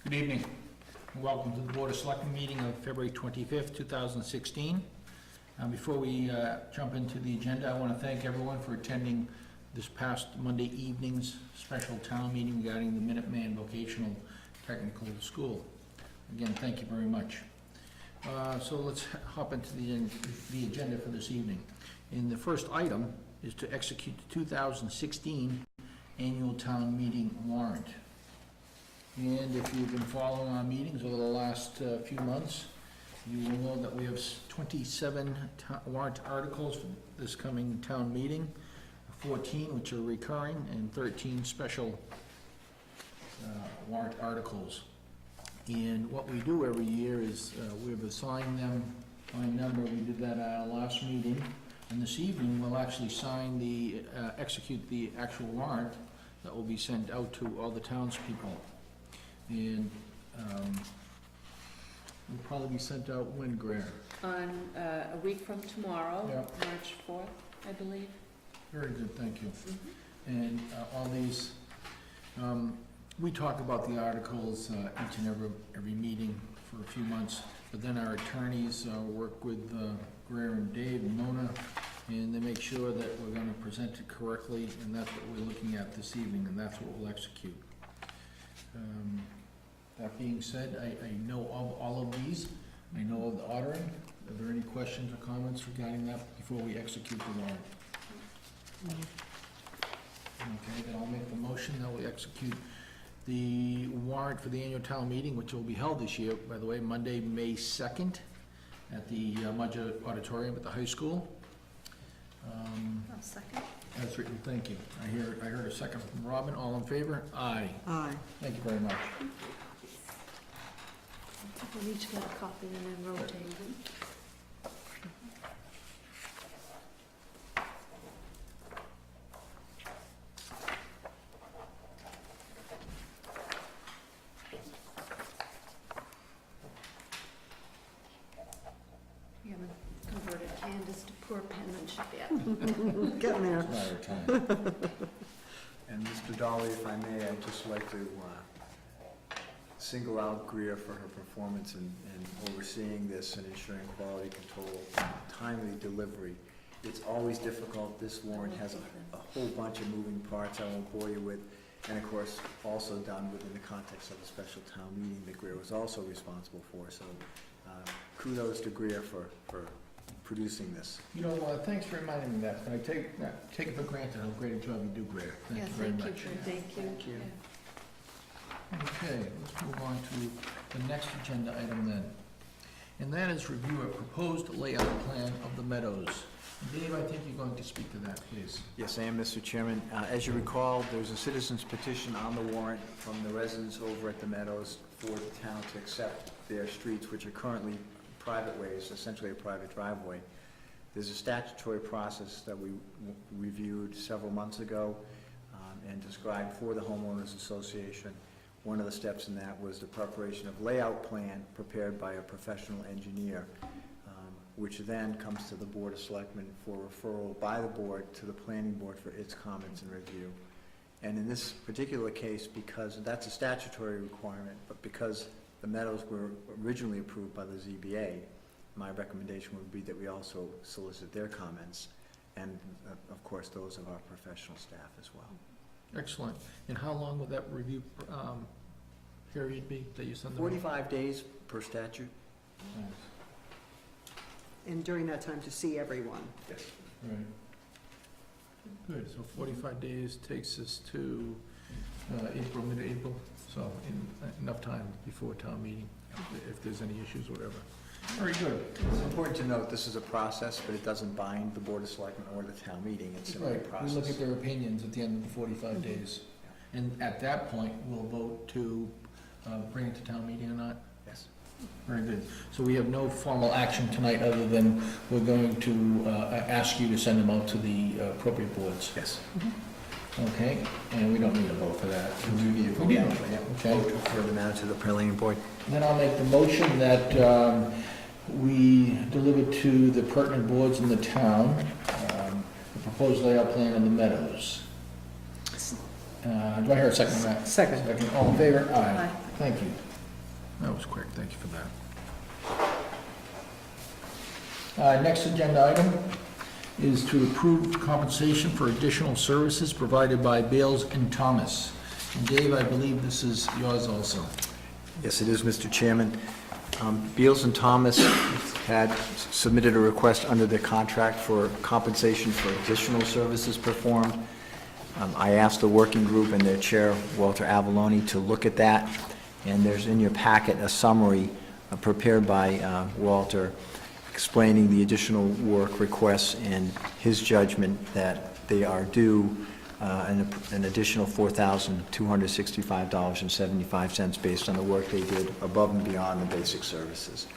Good evening. Welcome to the Board of Selectmen meeting of February 25th, 2016. Before we jump into the agenda, I want to thank everyone for attending this past Monday evening's special town meeting regarding the Minuteman Vocational Technical School. Again, thank you very much. So let's hop into the agenda for this evening. And the first item is to execute the 2016 annual town meeting warrant. And if you've been following our meetings over the last few months, you will know that we have 27 warrant articles for this coming town meeting, 14 which are recurring, and 13 special warrant articles. And what we do every year is we've assigned them by number. We did that at our last meeting. And this evening, we'll actually execute the actual warrant that will be sent out to all the townspeople. And will probably be sent out when, Greer? On a week from tomorrow, Yeah. March 4th, I believe. Very good, thank you. And all these, we talk about the articles each and every meeting for a few months, but then our attorneys work with Greer and Dave and Mona, and they make sure that we're going to present it correctly, and that's what we're looking at this evening, and that's what we'll execute. That being said, I know of all of these. I know of the ordering. Are there any questions or comments regarding that before we execute the warrant? Okay, then I'll make the motion that we execute the warrant for the annual town meeting, which will be held this year, by the way, Monday, May 2nd, at the Mudgett Auditorium at the high school. I'll second. That's written, thank you. I heard a second from Robin. All in favor? Aye. Aye. Thank you very much. We'll each get a copy and then rotate them. We haven't converted Candace to poor penmanship yet. Getting there. It's a matter of time. And Mr. Dolly, if I may, I'd just like to single out Greer for her performance in overseeing this and ensuring quality control, timely delivery. It's always difficult. This warrant has a whole bunch of moving parts I won't bore you with. And of course, also done within the context of a special town meeting that Greer was also responsible for. So kudos to Greer for producing this. You know, thanks for reminding me of that. I take it for granted how great a job you do, Greer. Thank you very much. Thank you. Thank you. Okay, let's move on to the next agenda item then. And that is review a proposed layout plan of the Meadows. Dave, I think you're going to speak to that, please. Yes, I am, Mr. Chairman. As you recall, there's a citizen's petition on the warrant from the residents over at the Meadows for the town to accept their streets, which are currently private ways, essentially a private driveway. There's a statutory process that we reviewed several months ago and described for the homeowners association. One of the steps in that was the preparation of layout plan prepared by a professional engineer, which then comes to the Board of Selectmen for referral by the board to the planning board for its comments and review. And in this particular case, because that's a statutory requirement, but because the Meadows were originally approved by the ZBA, my recommendation would be that we also solicit their comments and, of course, those of our professional staff as well. Excellent. And how long will that review period be that you send them? 45 days per statute. Nice. And during that time to see everyone. Yes. Right. Good, so 45 days takes us to April, mid-April, so enough time before town meeting, if there's any issues, whatever. Very good. It's important to note this is a process, but it doesn't bind the Board of Selectmen or the town meeting. It's simply a Right, process. we look at their opinions at the end of the 45 days. And at that point, we'll vote to bring it to town meeting or not? Yes. Very good. So we have no formal action tonight other than we're going to ask you to send them out to the appropriate boards. Yes. Okay, and we don't need a vote for that. We need a vote. We do. Yeah. Okay. Vote to refer the matter to the planning board. Then I'll make the motion that we deliver to the pertinent boards in the town the proposed layout plan of the Meadows. Do I hear a second on that? Second. All in favor? Aye. Thank you. That was quick, thank you for that. Next agenda item is to approve compensation for additional services provided by Bales and Thomas. And Dave, I believe this is yours also. Yes, it is, Mr. Chairman. Beals and Thomas had submitted a request under their contract for compensation for additional services performed. I asked the working group and their chair, Walter Avalone, to look at that, and there's in your packet a summary prepared by Walter explaining the additional work requests and his judgment that they are due an additional $4,265.75 based on the work they did above and beyond the basic services.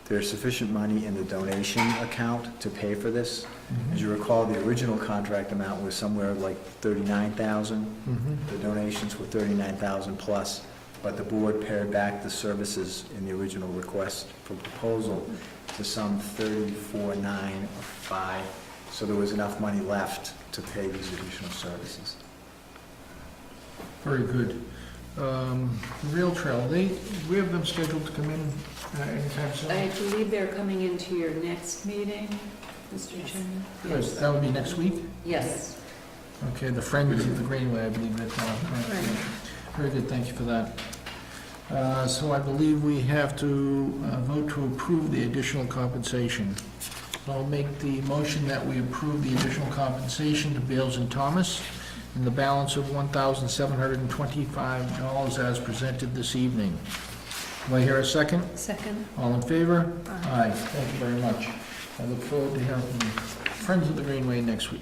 There's sufficient money in the donation account to pay for this. As you recall, the original contract amount was somewhere like $39,000. The donations were $39,000 plus, but the board pared back the services in the original request for proposal to some $34,905. So there was enough money left to pay these additional services. Very good. Rail Trail, we have them scheduled to come in anytime soon? I believe they're coming into your next meeting, Mr. Chairman. Good. That would be next week? Yes. Okay, the Friends of the Greenway, I believe that's Right. Very good, thank you for that. So I believe we have to vote to approve the additional compensation. I'll make the motion that we approve the additional compensation to Bales and Thomas in the balance of $1,725 as presented this evening. Do I hear a second? Second. All in favor? Aye. Aye, thank you very much. I look forward to hearing from Friends of the Greenway next week.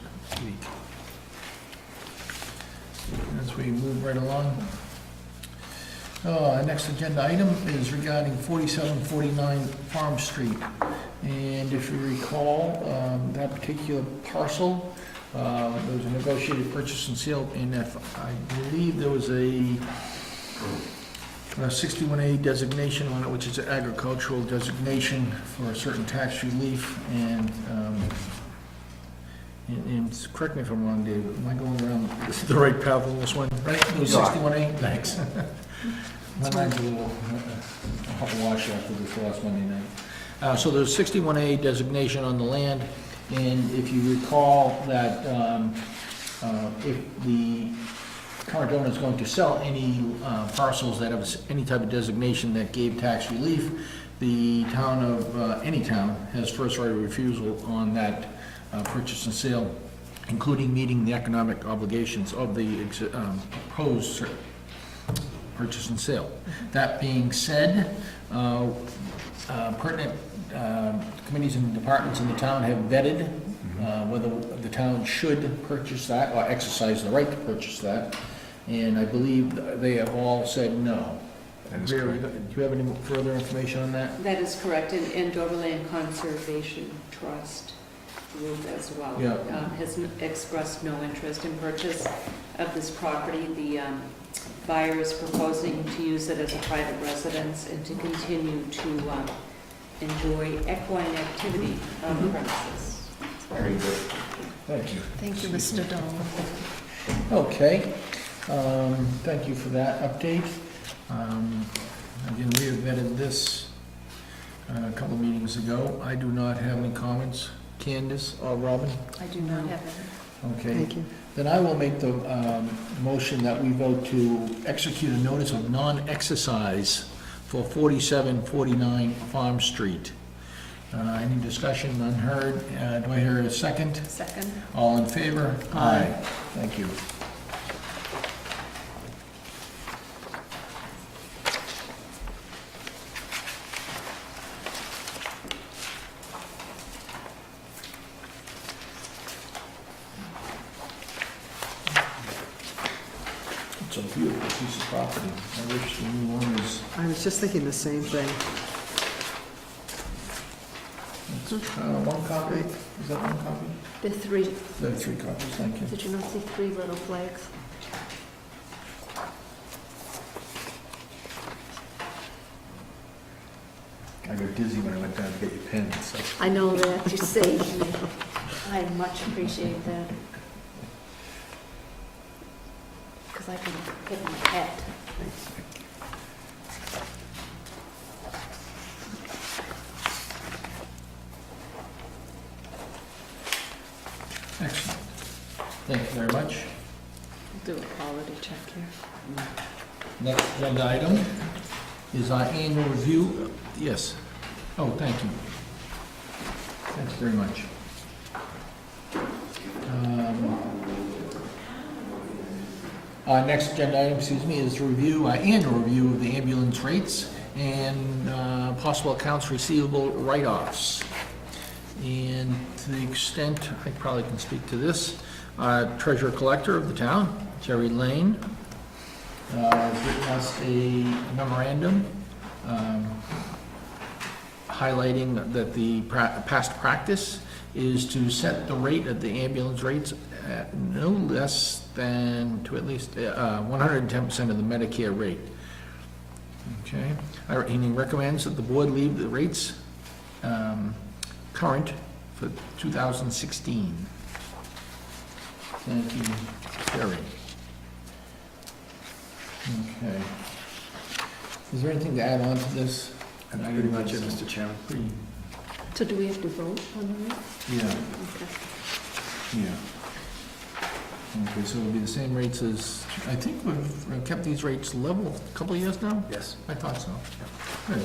As we move right along. Our next agenda item is regarding 4749 Farm Street. And if you recall, that particular parcel, there was a negotiated purchase and sale, and I believe there was a 61A designation on it, which is an agricultural designation for a certain tax relief, and correct me if I'm wrong, Dave, am I going around the right path on this one? Right, it was 61A? Thanks. My mind's a little hot wash after this last Monday night. So there's 61A designation on the land, and if you recall that if the current owner is going to sell any parcels that have any type of designation that gave tax relief, the town of, any town, has first right of refusal on that purchase and sale, including meeting the economic obligations of the proposed purchase and sale. That being said, pertinent committees and departments in the town have vetted whether the town should purchase that or exercise the right to purchase that, and I believe they have all said no. That is Very correct. good. Do you have any further information on that? That is correct, and Dover Land Conservation Trust group as well. Yeah. Has expressed no interest in purchase of this property. The buyer is proposing to use it as a private residence and to continue to enjoy equine activity on the premises. Very good. Thank you. Thank you, Mr. Dahl. Okay, thank you for that update. Again, we have vetted this a couple meetings ago. I do not have any comments. Candace or Robin? I do not have any. Okay. Thank you. Then I will make the motion that we vote to execute a notice of non-exercise for 4749 Farm Street. Any discussion? None heard. Do I hear a second? Second. All in favor? Aye. Thank you. It's a beautiful piece of property. I wish the new owners, I was just thinking the same thing. it's, one copy, is that one copy? The three, There are 3 copies, thank you. did you not see 3 little flags? I got dizzy when I went down to get your pen, so. I know that, you saved me. I much appreciate that. Because I can hit my head. Thank you very much. Do a quality check here. Next agenda item is our annual review. Yes. Oh, thank you. Thanks very much. Our next agenda item, is our annual review of the ambulance rates and possible accounts receivable write-offs. And to the extent, I probably can speak to this, treasurer collector of the town, Jerry Lane, has written us a memorandum highlighting that the past practice is to set the rate of the ambulance rates at no less than, to at least 110% of the Medicare rate. Okay, and he recommends that the board leave the rates current for 2016. Thank you, Jerry. Okay. Is there anything to add on to this? Pretty much it, Mr. Chairman. So do we have to vote on that? Yeah, Okay. yeah. Okay, so it'll be the same rates as, I think we've kept these rates level a couple of years now? Yes. I thought so. Good.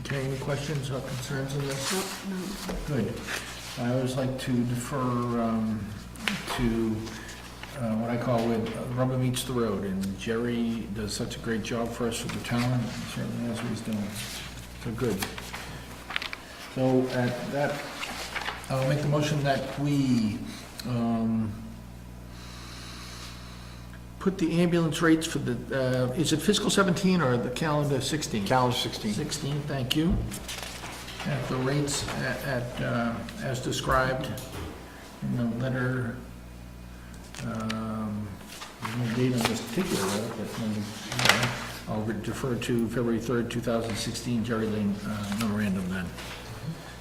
Okay, any questions or concerns on this? No. Good. I always like to defer to what I call when rubber meets the road, and Jerry does such a great job for us for the town, and certainly knows what he's doing. So good. So at that, I'll make the motion that we put the ambulance rates for the, is it fiscal 17 or the calendar 16? Calendar 16. 16, thank you. At the rates as described in the letter, there's no date on this particular letter, but I'll defer to February 3rd, 2016, Jerry Lane memorandum then.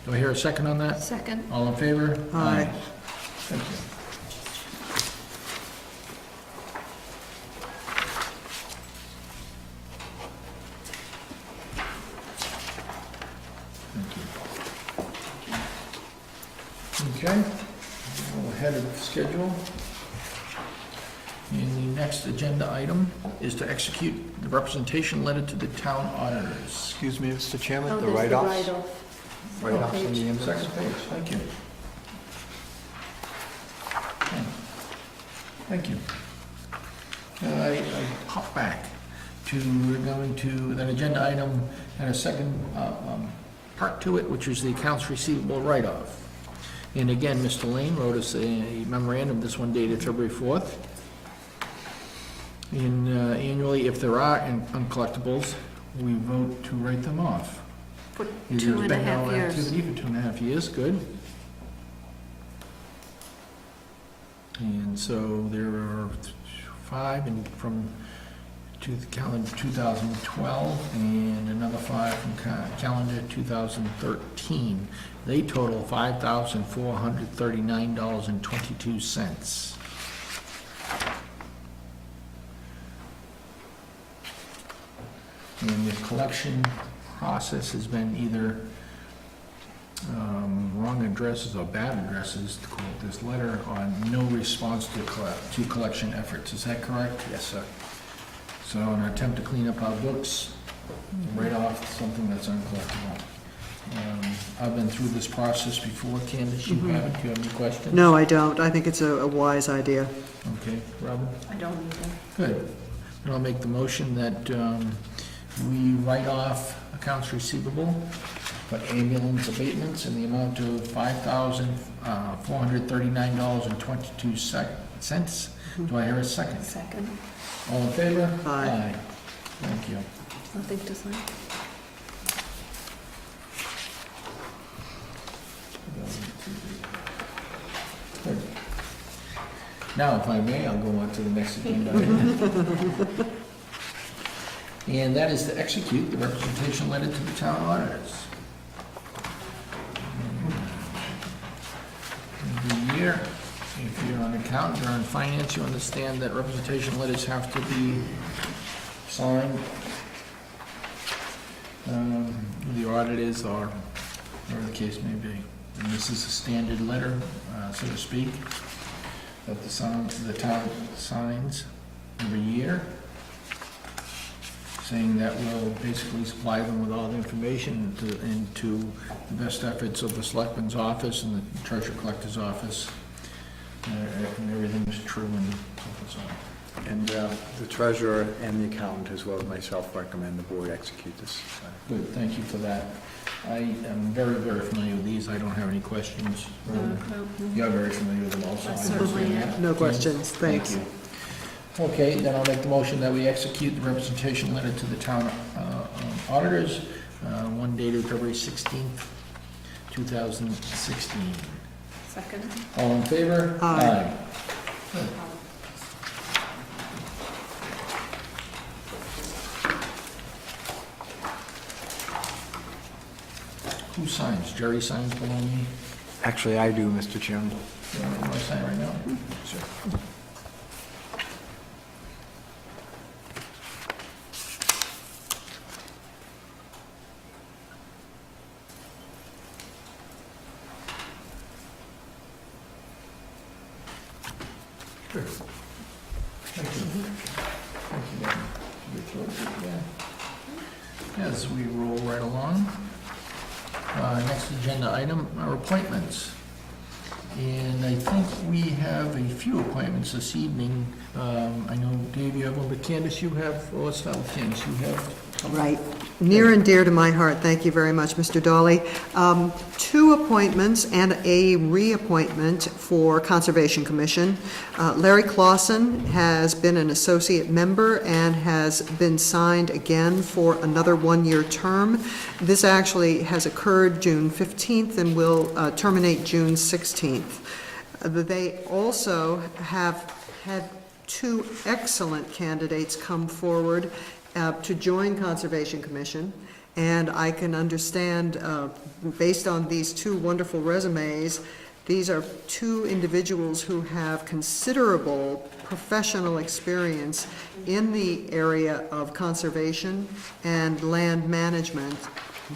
Do I hear a second on that? Second. All in favor? Aye. Thank you. Okay, we're ahead of schedule. And the next agenda item is to execute the representation letter to the town auditors. Excuse me, Mr. Chairman, Oh, the there's the write-offs? write-off. Write-offs on the ambulance? Second page, thank you. Okay. Thank you. I hop back to, we're going to, that agenda item and a second part to it, which is the accounts receivable write-off. And again, Mr. Lane wrote us a memorandum, this one dated February 4th. And annually, if there are uncollectibles, we vote to write them off. For There's 2.5 been no years. activity for 2.5 years, good. And so there are 5 from calendar 2012 and another 5 from calendar 2013. They total $5,439.22. And the collection process has been either wrong addresses or bad addresses, to quote this letter, on no response to collection efforts. Is that correct? Yes, sir. So in our attempt to clean up our books, write off something that's uncollectible. I've been through this process before. Candace, you haven't? Do you have any questions? No, I don't. I think it's a wise idea. Okay, Robin? I don't either. Good. And I'll make the motion that we write off accounts receivable for ambulance abatements in the amount of $5,439.22. Do I hear a second? Second. All in favor? Aye. Thank you. Nothing to sign? Good. Now, if I may, I'll go on to the next agenda item. And that is to execute the representation letter to the town auditors. Every year, if you're an accountant or in finance, you understand that representation letters have to be signed. The auditors or whatever the case may be. And this is a standard letter, so to speak, that the town signs every year, saying that we'll basically supply them with all the information into the best efforts of the selectman's office and the treasurer collector's office. And everything is true and so forth. And the treasurer and the accountant, as well as myself, recommend the board execute this. Good, thank you for that. I am very, very familiar with these. I don't have any questions. You're very familiar with them also. I Certainly, understand that. No questions, Thank thanks. you. Okay, then I'll make the motion that we execute the representation letter to the town auditors, one dated February 16th, 2016. Second. All in favor? Aye. Good. Who signs? Jerry signs below me? Actually, I do, Mr. Chairman. You want to sign right now? Sure. Sure. Thank you. Thank you, Dan. Should we throw it there? As we roll right along. Next agenda item are appointments. And I think we have a few appointments this evening. I know, Dave, you have one, but Candace, you have, well, let's start with Candace. You have. Right. Near and dear to my heart, thank you very much, Mr. Dolly. Two appointments and a reappointment for Conservation Commission. Larry Clausen has been an associate member and has been signed again for another one-year term. This actually has occurred June 15th and will terminate June 16th. They also have had two excellent candidates come forward to join Conservation Commission, and I can understand, based on these two wonderful resumes, these are two individuals who have considerable professional experience in the area of conservation and land management.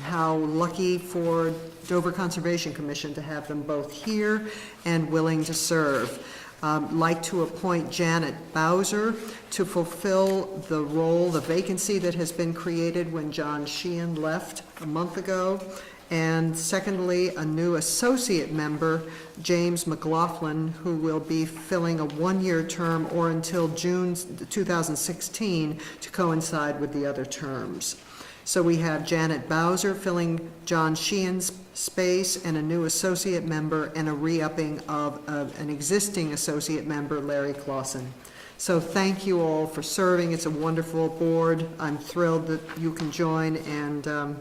How lucky for Dover Conservation Commission to have them both here and willing to serve. Like to appoint Janet Bowser to fulfill the role, the vacancy that has been created when John Sheehan left a month ago. And secondly, a new associate member, James McLaughlin, who will be filling a one-year term or until June 2016 to coincide with the other terms. So we have Janet Bowser filling John Sheehan's space and a new associate member and a re-upping of an existing associate member, Larry Clausen. So thank you all for serving. It's a wonderful board. I'm thrilled that you can join, and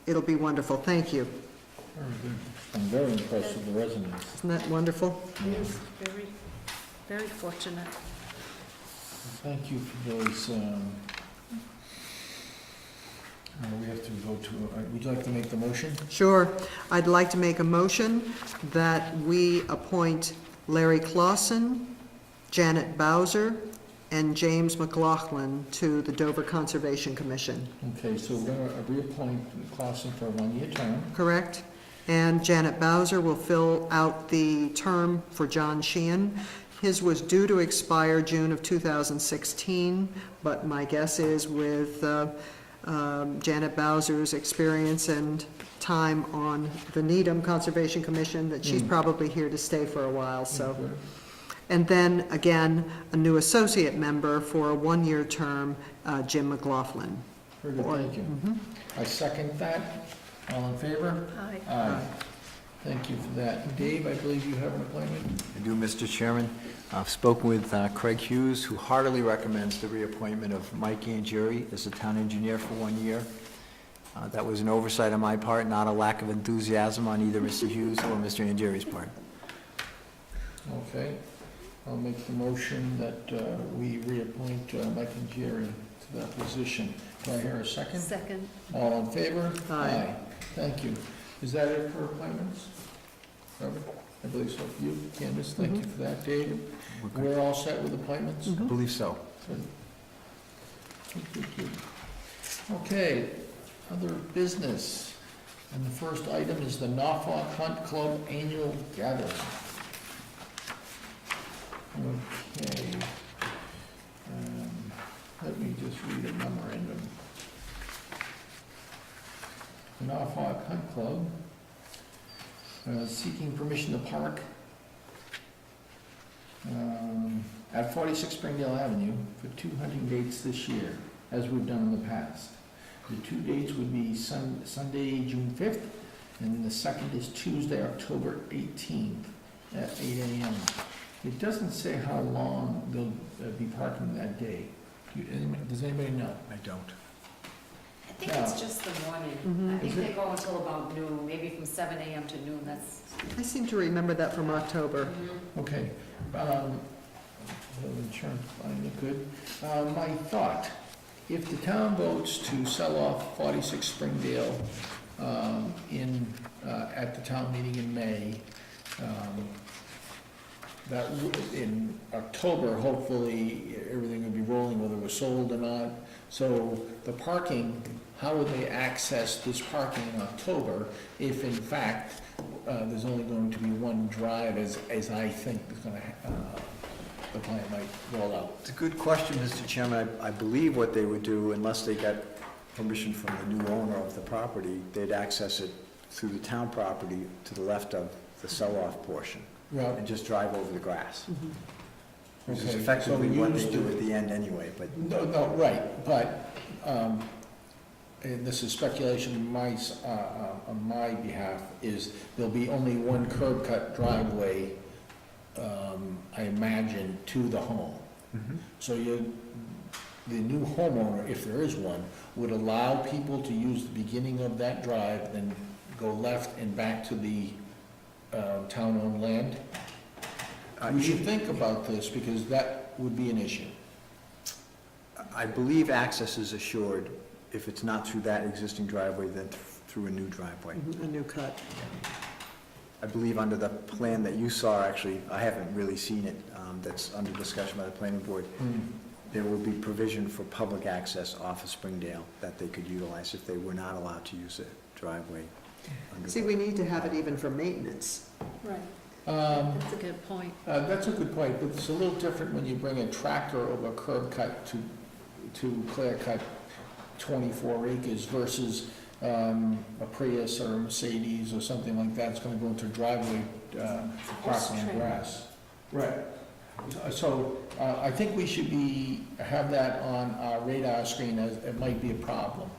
it'll be wonderful. Thank you. Very good. I'm very impressed with the resumes. Isn't that wonderful? Yes, very, very fortunate. Thank you for those, we have to go to, would you like to make the motion? Sure. I'd like to make a motion that we appoint Larry Clausen, Janet Bowser, and James McLaughlin to the Dover Conservation Commission. Okay, so we're going to reappoint Clausen for a one-year term. Correct? And Janet Bowser will fill out the term for John Sheehan. His was due to expire June of 2016, but my guess is with Janet Bowser's experience and time on the Needham Conservation Commission, that she's probably here to stay for a while, so. Okay. And then, again, a new associate member for a one-year term, Jim McLaughlin. Very good, thank you. I second that. All in favor? Aye. Aye. Thank you for that. Dave, I believe you have an appointment? I do, Mr. Chairman. I've spoken with Craig Hughes, who heartily recommends the reappointment of Mike Angieri as the town engineer for 1 year. That was an oversight on my part, not a lack of enthusiasm on either Mr. Hughes or Mr. Angieri's part. Okay. I'll make the motion that we reappoint Mike and Jerry to that position. Do I hear a second? Second. All in favor? Aye. Thank you. Is that it for appointments? Robert? I believe so. You, Candace, thank you for that. Dave? We're all set with appointments? I believe so. Good. Good, good, good. Okay, other business. And the first item is the Norfolk Hunt Club Annual Gathering. Okay. Let me just read a memorandum. The Norfolk Hunt Club seeking permission to park at 46 Springdale Avenue for 2 hunting dates this year, as we've done in the past. The 2 dates would be Sunday, June 5th, and the second is Tuesday, October 18th at 8 a.m. It doesn't say how long they'll be parking that day. Does anybody know? I don't. I think it's just the morning. Mhm. I think Is it? they go until about noon, maybe from 7 a.m. to noon, that's. I seem to remember that from October. Okay. Insurance, fine, good. My thought, if the town votes to sell off 46 Springdale at the town meeting in May, in October, hopefully, everything will be rolling, whether it was sold or not. So the parking, how would they access this parking in October if in fact there's only going to be one drive as I think is gonna, the plan might roll out? It's a good question, Mr. Chairman. I believe what they would do, unless they got permission from the new owner of the property, they'd access it through the town property to the left of the sell-off portion Well, and just drive over the grass. Which is okay, effectively so what they use do the- at the end anyway, but No, right, but, and this is speculation on my behalf, is there'll be only one curb cut driveway, I imagine, to the home. So the new homeowner, if there is one, would allow people to use the beginning of that drive, then go left and back to the town-owned land? We should think about this, because that would be an issue. I believe access is assured if it's not through that existing driveway, then through a new driveway. A new cut. I believe under the plan that you saw, actually, I haven't really seen it, that's under discussion by the planning board, there will be provision for public access off of Springdale that they could utilize if they were not allowed to use a driveway. under See, the- we need to have it even for maintenance. Right. That's a good point. That's a good point, but it's a little different when you bring a tractor over a curb cut to clear cut 24 acres versus a Prius or a Mercedes or something like that. It's gonna go into a driveway, parking on grass. Right. So, I think we should have that on our radar screen as it might be a problem.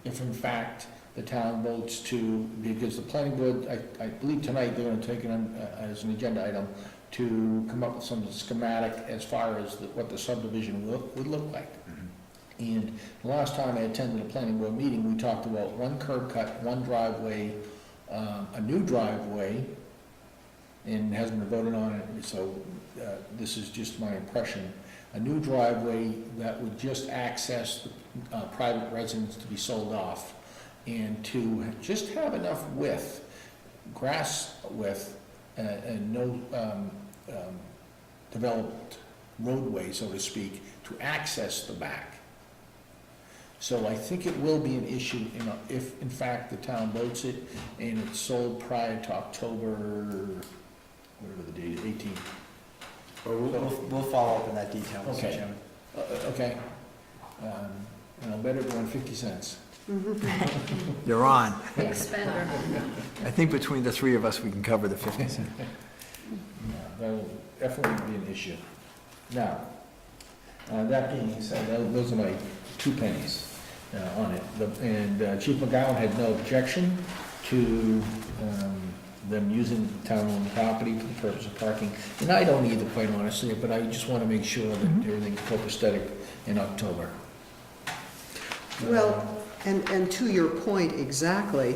If in fact the town votes to, because the planning board, I believe tonight they're gonna take it on as an agenda item to come up with some schematic as far as what the subdivision would look like. And the last time I attended a planning board meeting, we talked about one curb cut, one driveway, a new driveway, and hasn't been voted on it, so this is just my impression. A new driveway that would just access the private residence to be sold off, and to just have enough width, grass width, and no developed roadway, so to speak, to access the back. So I think it will be an issue, if in fact the town votes it, and it's sold prior to October, whatever the date is, 18th. Well, we'll follow up in that detail, Mr. Okay. Chairman. Okay. And I'll bet everyone 50 cents. You're on. Big spender. I think between the three of us, we can cover the 50 cents. Yeah, that'll definitely be an issue. Now, that being said, those are my 2 pennies on it. And Chief McGowan had no objection to them using town-owned property for the purpose of parking. And I don't either, quite honestly, but I just want to make sure that everything's copacetic in October. Well, and to your point exactly,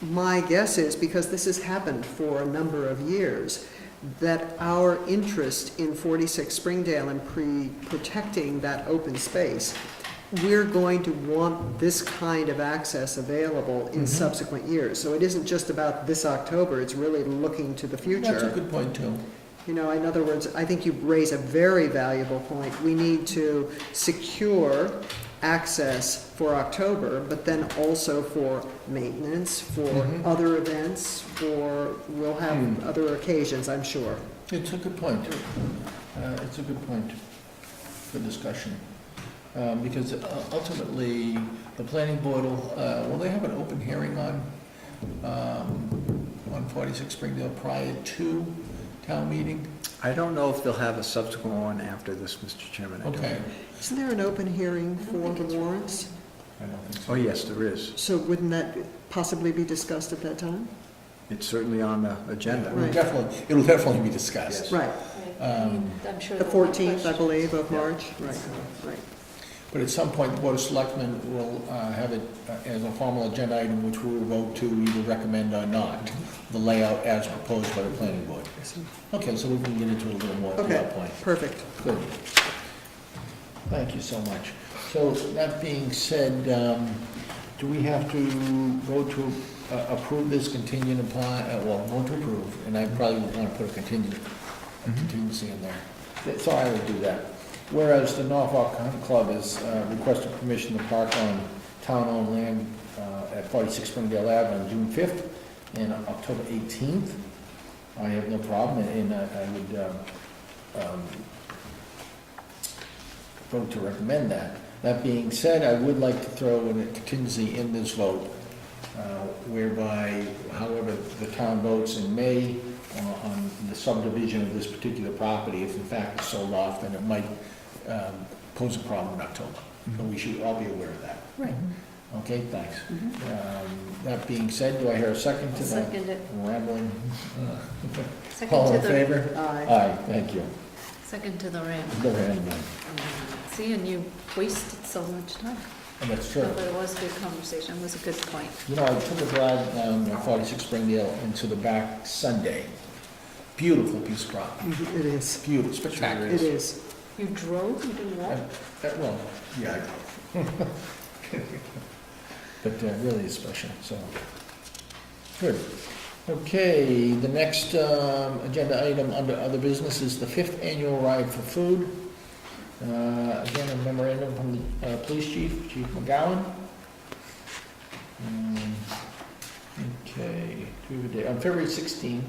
my guess is, because this has happened for a number of years, that our interest in 46 Springdale and protecting that open space, we're going to want this kind of access available in subsequent years. So it isn't just about this October, it's really looking to the future. That's a good point, too. You know, in other words, I think you raise a very valuable point. We need to secure access for October, but then also for maintenance, for Mhm. other events, we'll have other occasions, I'm sure. It's a good point. It's a good point for discussion. Because ultimately, the planning board will they have an open hearing on 46 Springdale prior to town meeting? I don't know if they'll have a subsequent one after this, Mr. Chairman. I don't Okay. know. Isn't there an open hearing I don't for think the it's warrants? I don't think so. Oh, yes, there is. So wouldn't that possibly be discussed at that time? It's certainly on the agenda. Right. It'll definitely be discussed. Right, I'm sure the there'll be 14th, I questions. believe, of March, right, right. But at some point, the Board of Selectmen will have it as a formal agenda item, which we will vote to either recommend or not, the layout as proposed by the planning board. Okay, so we can get into it a little more at Okay. that point. Perfect. Good. Thank you so much. So that being said, do we have to vote to approve this contingent upon, well, vote to approve, and I probably would want to put a contingency in there. So I would do that. Whereas the Norfolk Hunt Club has requested permission to park on town-owned land at 46 Springdale Ave on June 5th and October 18th. I have no problem, and I would vote to recommend that. That being said, I would like to throw in a contingency in this vote, whereby however the town votes in May on the subdivision of this particular property, if in fact it's sold off, then it might pose a problem in October. So we should all be aware of that. Right. Okay, thanks. Mhm. That being said, do I hear a second to that Second it. rambling? Second All to in the, favor? Aye. Aye, thank you. second to the ramp. Go ahead, man. See, and you wasted so much time. And that's true. No, but it was a good conversation, it was a good point. You know, I took a drive down 46 Springdale into the back Sunday. Beautiful piece of property. It is, Beautiful, spectacular. it is. You drove, you didn't walk? Well, yeah, I drove. But really is special, so. Good. Okay, the next agenda item under other business is the 5th annual Ride for Food. Again, a memorandum from the police chief, Chief McGowan. Okay, do we have a date? On February 16th.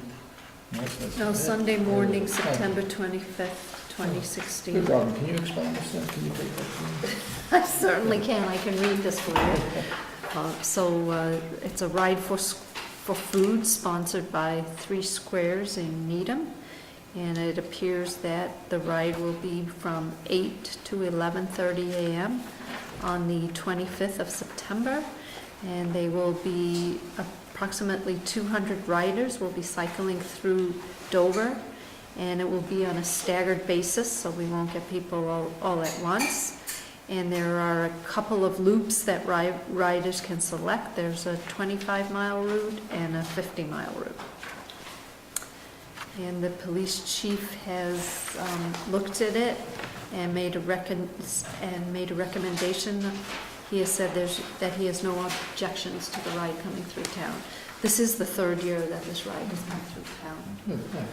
No, Sunday morning, Thank you. September 25th, 2016. Good, Robin, can you explain this then? Can you take that for me? I certainly can, I can read this for you. It's a ride for food sponsored by 3 Squares in Needham. And it appears that the ride will be from 8 to 11:30 a.m. on the 25th of September. And they will be approximately 200 riders will be cycling through Dover. And it will be on a staggered basis, so we won't get people all at once. And there are a couple of loops that riders can select. There's a 25-mile route and a 50-mile route. And the police chief has looked at it and made a recommendation. He has said that he has no objections to the ride coming through town. This is the 3rd year that this ride has come through town. Good, thanks.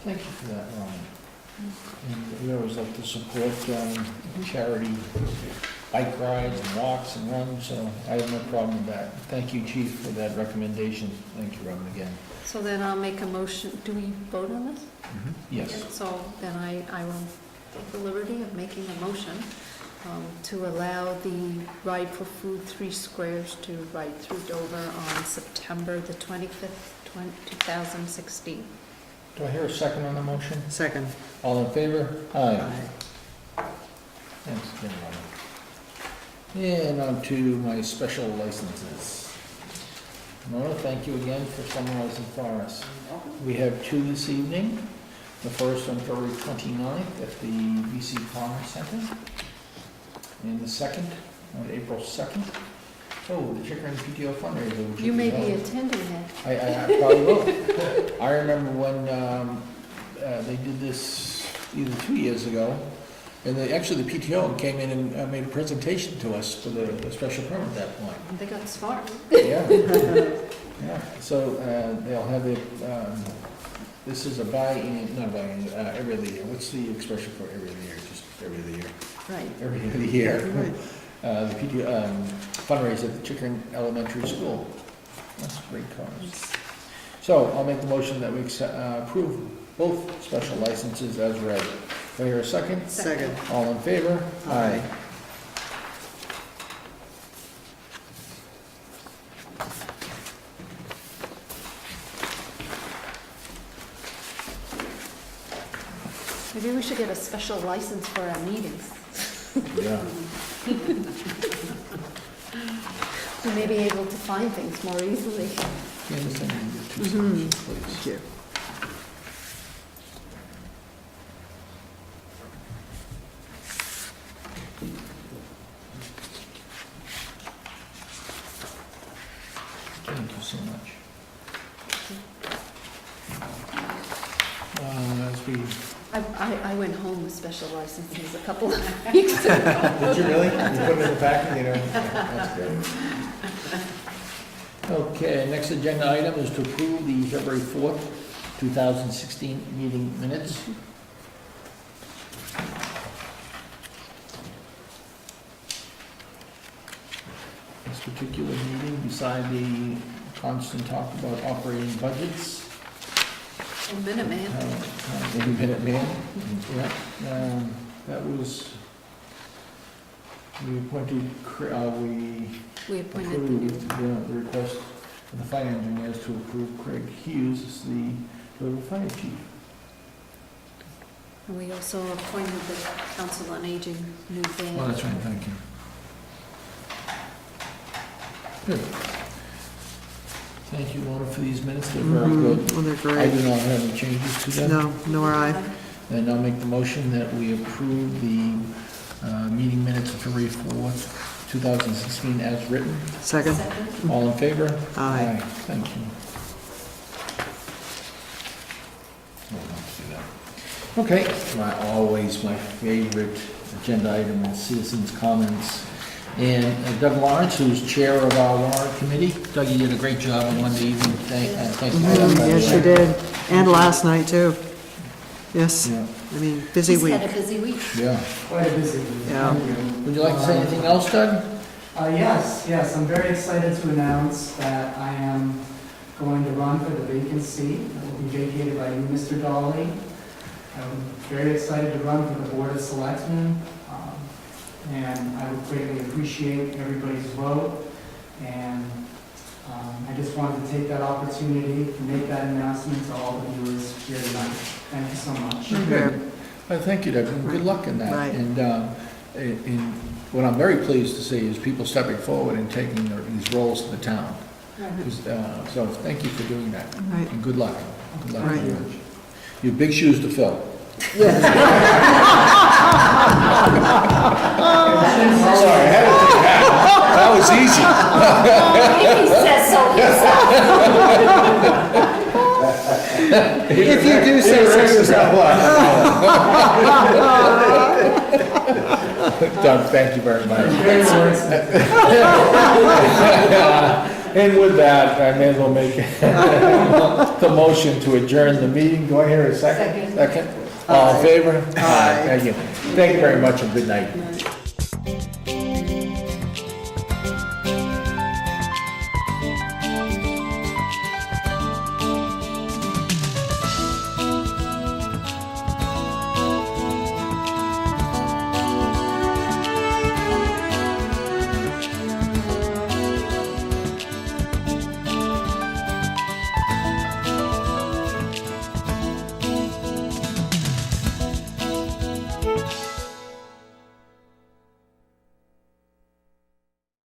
Thank you for that, Robin. And we always like to support charity bike rides and walks and runs, so I have no problem with that. Thank you, Chief, for that recommendation. Thank you, Robin, again. So then I'll make a motion. Do we vote on this? Yes. So then I will take the liberty of making a motion to allow the Ride for Food 3 Squares to ride through Dover on September the 25th, 2016. Do I hear a second on the motion? Second. All in favor? Aye. Aye. Thanks again, Robin. And on to my special licenses. Mona, thank you again for summarizing for us. We have 2 this evening. The first on February 29th at the BC Commerce Center. And the second on April 2nd. Oh, the Chickering PTO fundraiser. which You will may held. be attending that. I probably will. I remember when they did this either 2 years ago, and actually the PTO came in and made a presentation to us for the special permit at that point. They got smart. Yeah. Yeah, so they'll have it, this is a every other year. What's the expression for every other year? Just every other year. Right. Every other year. Right. the fundraiser at the Chickering Elementary School. That's a great cause. So I'll make the motion that we approve both special licenses as read. Do I hear a second? Second. All in favor? Aye. Maybe we should get a special license for our meetings. Yeah. We may be able to find things more easily. Candace, I need your 2 signatures, please. Thank you. Thank you so much. As we, I went home with special licenses a couple of weeks ago. did you really? You put them in the packet, you know? That's good. Okay, next agenda item is to approve the February 4th, 2016 meeting minutes. This particular meeting, beside the constant talk about operating budgets, And Minuteman. maybe Minuteman, yeah, that was, we appointed, We appointed the approved new, the request of the fire engineers to approve Craig Hughes as the Dover Fire Chief. and we also appointed the Council on Aging new Oh, band. that's right, thank you. Good. Thank you, Lorna, for these minutes, they're very good. Well, they're I great. do not have any changes to them. No, nor I. And I'll make the motion that we approve the meeting minutes of February 4th, 2016 as written. Second? Second. All in favor? Aye. Thank you. Oh, let's do that. Okay, always my favorite agenda item is citizens' comments. And Doug Lawrence, who's chair of our warrant committee. Doug, you did a great job on Monday evening. Thank you for that, by the Yes, way. you did. And last night, too. Yes, Yeah, I mean, busy He's week. had a busy week. yeah. Quite a busy week. Yeah. Thank you. Would you like to say anything else, Doug? Yes, I'm very excited to announce that I am going to run for the vacant seat that will be vacated by you, Mr. Dolly. I'm very excited to run for the Board of Selectmen, and I would greatly appreciate everybody's vote. And I just wanted to take that opportunity to make that announcement to all the viewers here tonight. Thank you so much. Good. Thank you, Doug, and good luck in that. Right. And what I'm very pleased to see is people stepping forward and taking these roles to the town. So thank you for doing that, Right. and good luck. Good luck. Right. You have big shoes to fill. Sorry, I had to do that. That was easy. He says so himself. If you do say so yourself. Doug, thank you very much. Very nice. And with that, I may as well make the motion to adjourn the meeting. Do I hear a second? Second. All in favor? Aye. Thank you. Thank you very much, and good night.